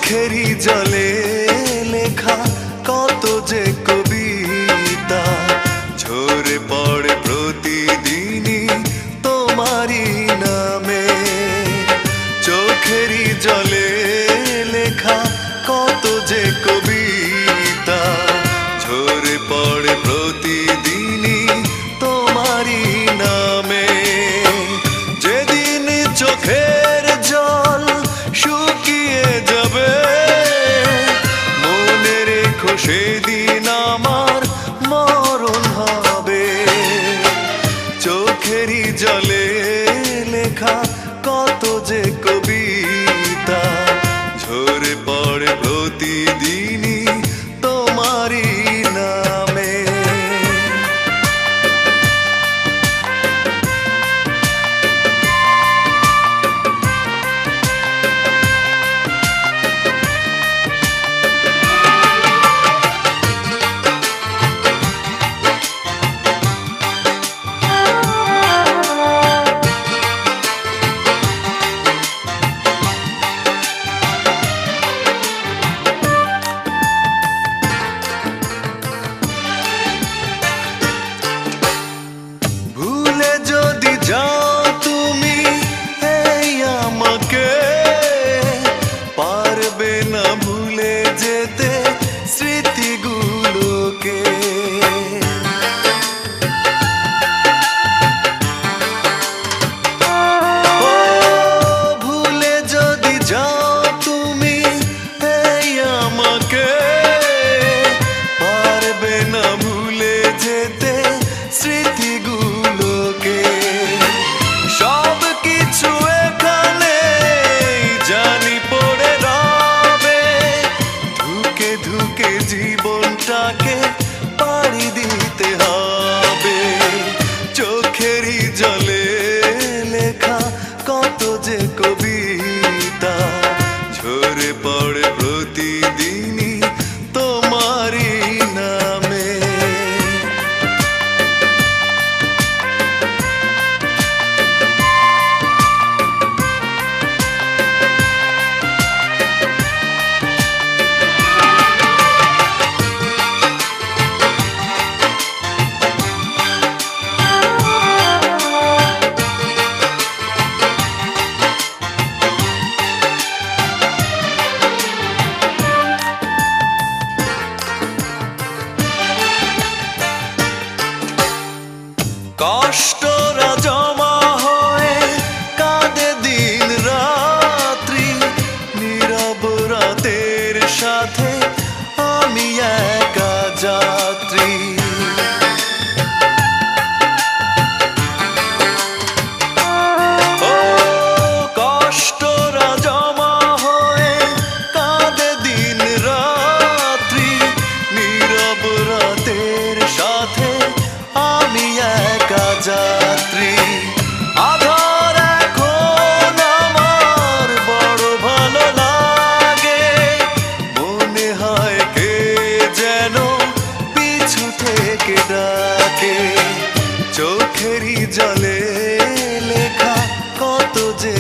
চোখেরই জলে লেখা কত যে কবিতা ঝরে পড়ে প্রতিদিনই তোমারই নামে। চোখেরই জলে লেখা কত যে কবিতা ঝরে পড়ে প্রতিদিনই তোমারই নামে। যেদিন চোখের জল শুকিয়ে যাবে মনে রেখো সেদিন আমার মরণ হবে। চোখেরই জলে লেখা কত যে কবিতা ঝরে পড়ে প্রতিদিনই তোমারই নামে। যাও তুমি এই আমাকে পারবে না ভুলে যেতে স্মৃতিগুলোকে। ভুলে যদি যাও তুমি এই আমাকে পারবে না ভুলে যেতে স্মৃতিগুলোকে। সব কিছু এখানে জানি পড়ে রবে ধুকে ধুকে জীবনটাকে পাড়ি দিতে হবে। চোখেরই জলে লেখা কত যে কবিতা ঝরে পড়ে প্রতিদিনই তোমারই নামে। কষ্টরা জমা হয়ে কাঁদে দিন রাত্রি নীরব রাতের সাথে আমি একা যাত্রী। কষ্টরা জমা হয়ে কাঁদে দিন রাত্রি নীরব রাতের সাথে আমি একা যাত্রী। আধার এখন আমার বড় ভালো লাগে মনে হয় কে যেন পিছু থেকে ডাকে। চোখেরই জলে লেখা কত যে